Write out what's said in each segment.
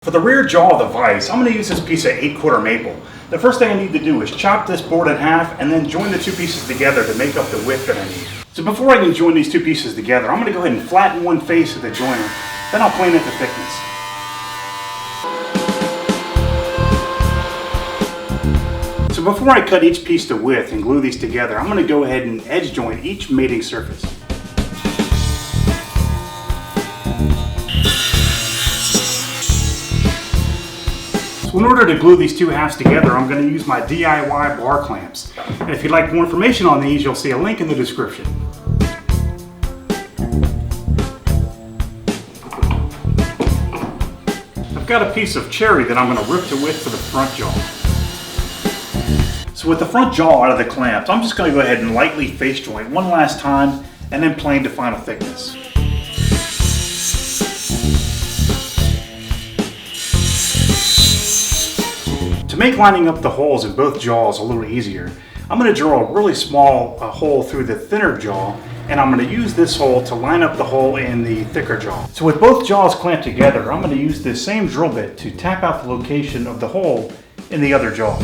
For the rear jaw of the vise, I'm going to use this piece of 8/4 maple. The first thing I need to do is chop this board in half and then join the two pieces together to make up the width that I need. So before I can join these two pieces together, I'm going to go ahead and flatten one face of the joiner, then I'll plane it to thickness. So before I cut each piece to width and glue these together, I'm going to go ahead and edge joint each mating surface. So in order to glue these two halves together, I'm going to use my DIY bar clamps. And if you'd like more information on these, you'll see a link in the description. I've got a piece of cherry that I'm going to rip to width for the front jaw. So with the front jaw out of the clamps, I'm just going to go ahead and lightly face joint one last time and then plane to final thickness. To make lining up the holes in both jaws a little easier, I'm going to drill a really small hole through the thinner jaw, and I'm going to use this hole to line up the hole in the thicker jaw. So with both jaws clamped together, I'm going to use this same drill bit to tap out the location of the hole in the other jaw.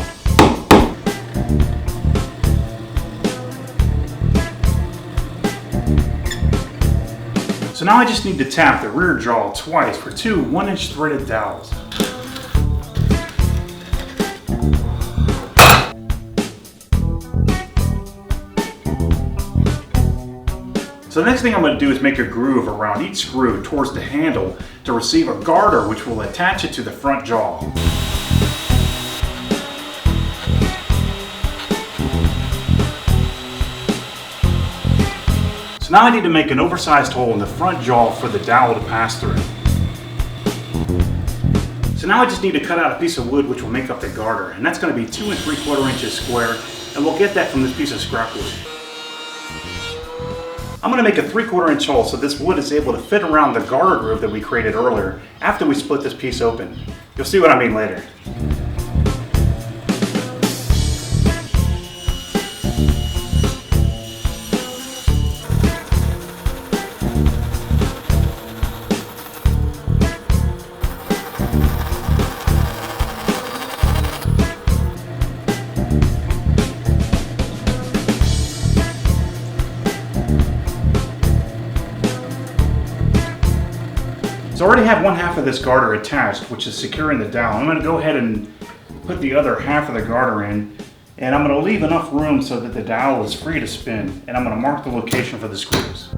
So now I just need to tap the rear jaw twice for two 1-inch threaded dowels. So the next thing I'm going to do is make a groove around each screw towards the handle to receive a garter which will attach it to the front jaw. So now I need to make an oversized hole in the front jaw for the dowel to pass through. So now I just need to cut out a piece of wood which will make up the garter, and that's going to be 2 3/4 inches square, and we'll get that from this piece of scrap wood. I'm going to make a 3/4 inch hole so this wood is able to fit around the garter groove that we created earlier after we split this piece open. You'll see what I mean later. So I already have one half of this garter attached, which is securing the dowel. I'm going to go ahead and put the other half of the garter in, and I'm going to leave enough room so that the dowel is free to spin, and I'm going to mark the location for the screws.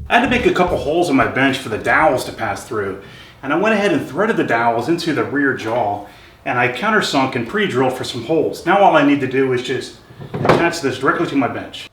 I had to make a couple holes in my bench for the dowels to pass through, and I went ahead and threaded the dowels into the rear jaw, and I countersunk and pre-drilled for some holes. Now all I need to do is just attach this directly to my bench.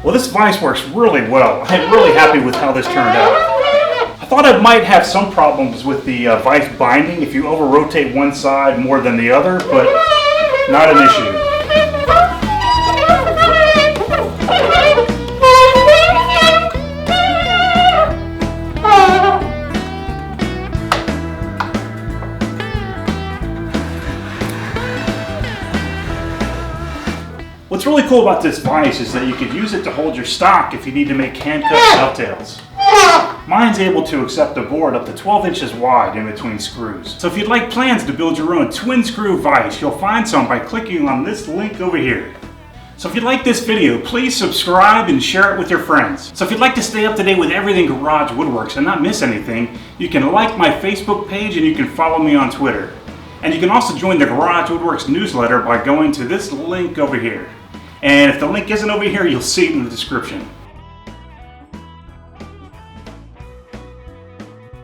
Well, this vise works really well. I'm really happy with how this turned out. I thought I might have some problems with the vise binding if you over-rotate one side more than the other, but not an issue. What's really cool about this vise is that you could use it to hold your stock if you need to make hand-cut dovetails. Mine's able to accept a board up to 12 inches wide in between screws. So if you'd like plans to build your own twin screw vise, you'll find some by clicking on this link over here. So if you like this video, please subscribe and share it with your friends. So if you'd like to stay up to date with everything Garage Woodworks and not miss anything, you can like my Facebook page and you can follow me on Twitter. And you can also join the Garage Woodworks newsletter by going to this link over here. And if the link isn't over here, you'll see it in the description.